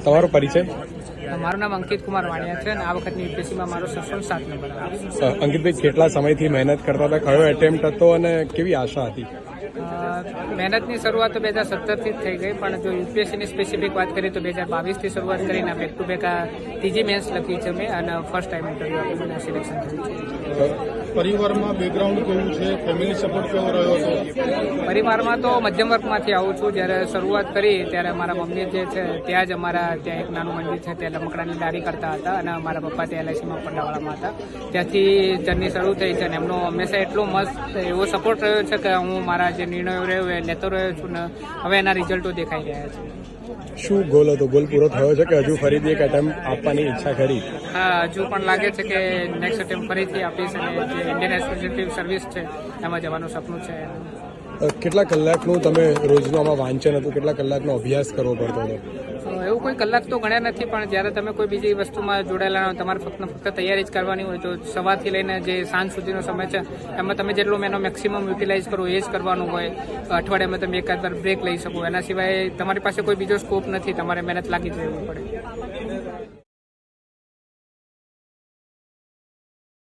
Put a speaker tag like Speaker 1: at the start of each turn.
Speaker 1: તમારો પરિચય?
Speaker 2: મારું નામ અંકિત કુમાર વાણિયા છે અને આ વખતની યુપીએસસીમાં મારો 7 નંબર આવ્યો.
Speaker 1: અંકિતભાઈ, કેટલા સમયથી મહેનત કરતા હતા? કયો એટેમ્પ્ટ હતો અને કેવી આશા હતી?
Speaker 2: મહેનતની શરૂઆત તો 2017થી જ થઈ ગઈ, પણ જો યુપીએસસીની સ્પેસિફિક વાત કરીએ તો 2022થી શરૂઆત કરીને બેક ટુ બેક આ ત્રીજી મેન્સ લખી છે મેં અને ફર્સ્ટ ટાઈમ ઇન્ટરવ્યુ આપીને સિલેક્શન થયું છે.
Speaker 3: પરિવારમાં બેકગ્રાઉન્ડ કેવું છે? ફેમિલી સપોર્ટ કેવો રહ્યો હતો?
Speaker 2: પરિવારમાં તો મધ્યમ વર્ગમાંથી આવું છું. જ્યારે શરૂઆત કરી ત્યારે મારા મમ્મી જે છે ત્યાં જ અમારા ત્યાં એક નાનું મંદિર છે ત્યાં રમકડાની લારી કરતા હતા અને મારા પપ્પા ત્યાં એલઆઈસીમાં પંડાવાળામાં હતા. ત્યાંથી જર્ની શરૂ થઈ છે અને એમનો હંમેશા એટલો મસ્ત એવો સપોર્ટ રહ્યો છે કે હું મારા જે નિર્ણયો રહ્યો એ લેતો રહ્યો છું ને હવે એના રિઝલ્ટો દેખાઈ રહ્યા છે.
Speaker 1: શું ગોલ હતો? ગોલ પૂરો થયો છે કે હજુ ફરીથી એક એટેમ્પ્ટ આપવાની ઈચ્છા ખરી?
Speaker 2: હા, હજુ પણ લાગે છે કે નેક્સ્ટ એટેમ્પ્ટ ફરીથી આપીશ અને જે ઇન્ડિયન એડમિનિસ્ટ્રેટિવ સર્વિસ છે એમાં જવાનું સપનું છે.
Speaker 1: કેટલા કલાકનું તમે રોજનું આમાં વાંચન હતું? કેટલા કલાકનો અભ્યાસ કરવો પડતો હતો?
Speaker 2: એવું કોઈ કલાક તો ગણ્યા નથી, પણ જ્યારે તમે કોઈ બીજી વસ્તુમાં જોડાયેલા હોય તમારે ફક્ત તૈયારી જ કરવાની હોય તો સવારથી લઈને જે સાંજ સુધીનો સમય છે એમાં તમે જેટલું એનો મેક્સિમમ યુટિલાઇઝ કરો એ જ કરવાનું હોય. અઠવાડિયામાં તમે એકાદ વાર બ્રેક લઈ શકો, એના સિવાય તમારી પાસે કોઈ બીજો સ્કોપ નથી. તમારે મહેનત લાગી જ રહેવી પડે.